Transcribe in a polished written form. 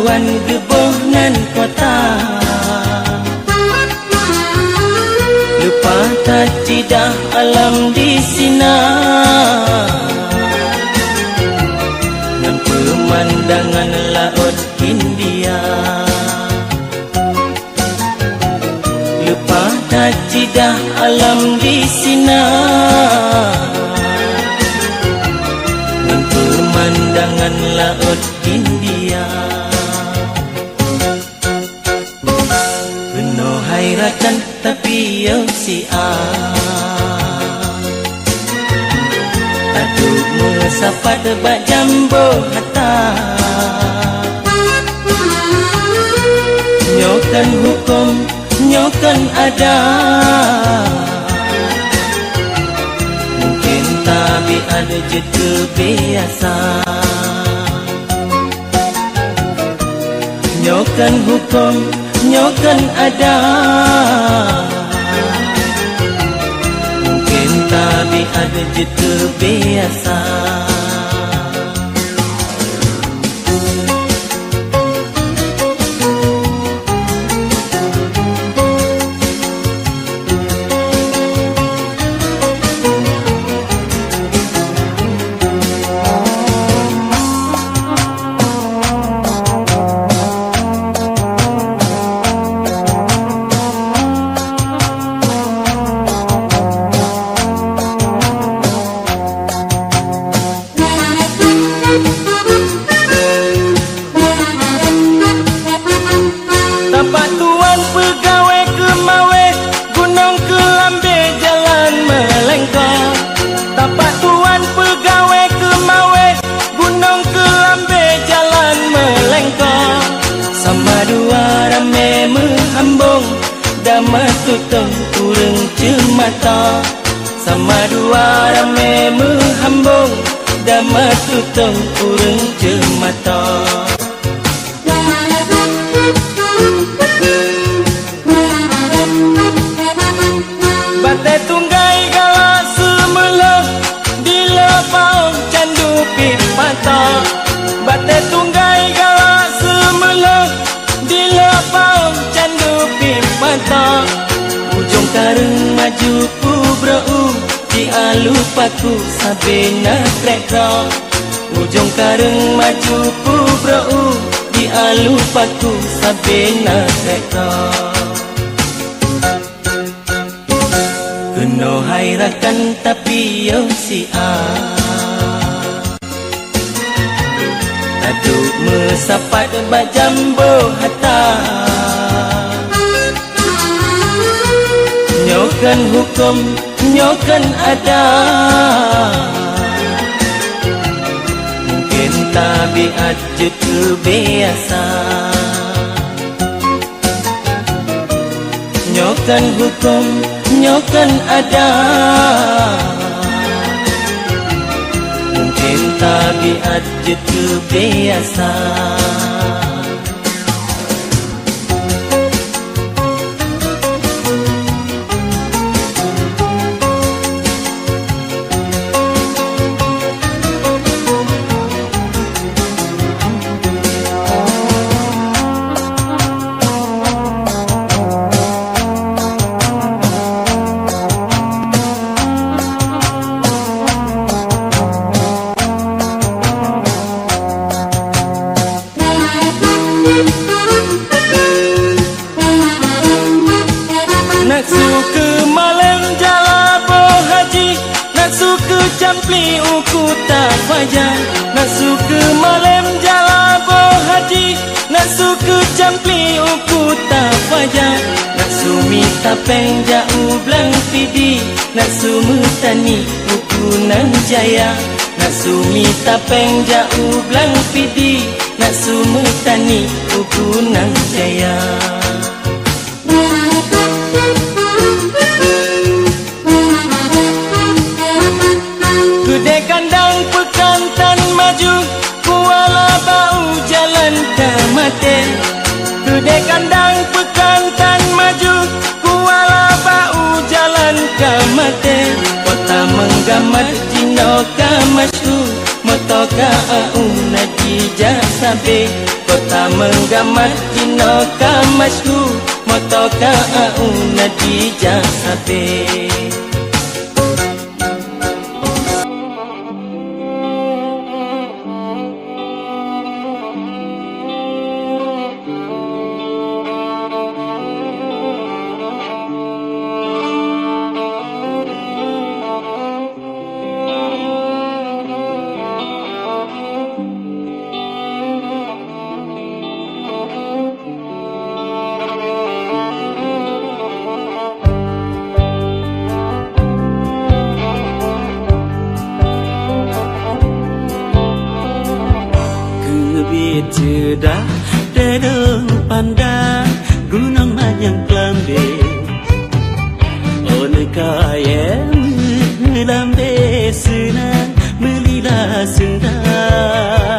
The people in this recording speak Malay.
Tuan geboh nan kota lupa tak tidak alam di sini dan pemandangan laut Hindia. Lupa tak tidak alam di sini dan pemandangan laut Hindia. Penuh hairatan tapi yo si Aduk mesapat bak jambo hata nyokan hukum nyokan ada mungkin tapi ada je terbiasa nyokan hukum nyokan ada mungkin tapi ada je terbiasa. Tapak tuan pegawai kemawai gunung kelambe jalan melengkong. Tapak tuan pegawai kemawai gunung kelambe jalan melengkong. Sama dua rame menghambung damai tutong kurang cemata. Sama dua rame menghambung damai tutong kurang cemata. Batai tunggai galak semula di lepau candu pipata. Batai tunggai galak semula di lepau candu pipata. Ujung kareng maju pubrau di alupaku sabena krekro. Ujung kareng maju pubrau di alupaku sabena krekro. Keno hairakan tapi yo si Aduk mesapat bak jambo hata nyokan hukum nyokan ada mungkin tabiat je terbiasa nyokan hukum nyokan ada mungkin tabiat je terbiasa. Nak suka malam jala berhaji, nak suka campli uku tak wajar. Nak suka malam jala berhaji, nak suka campli uku tak wajar. Nak sumi tapeng jauh belang pidi, nak sumu tani uku nan jaya. Nak sumi tapeng jauh belang pidi, nak sumu tani uku nan jaya. Gede kandang pekantan maju, kuala bau jalan ke mate. Gede kandang pekantan maju, kuala bau jalan ke mate. Kota menggamat jino ka masyhur, motoka au naji jasabe. Kota menggamat dino kamasku motoka au nadija abe. Sudah dedeng pandang gunung mayang kelambe One kaya melambe senang melila sendang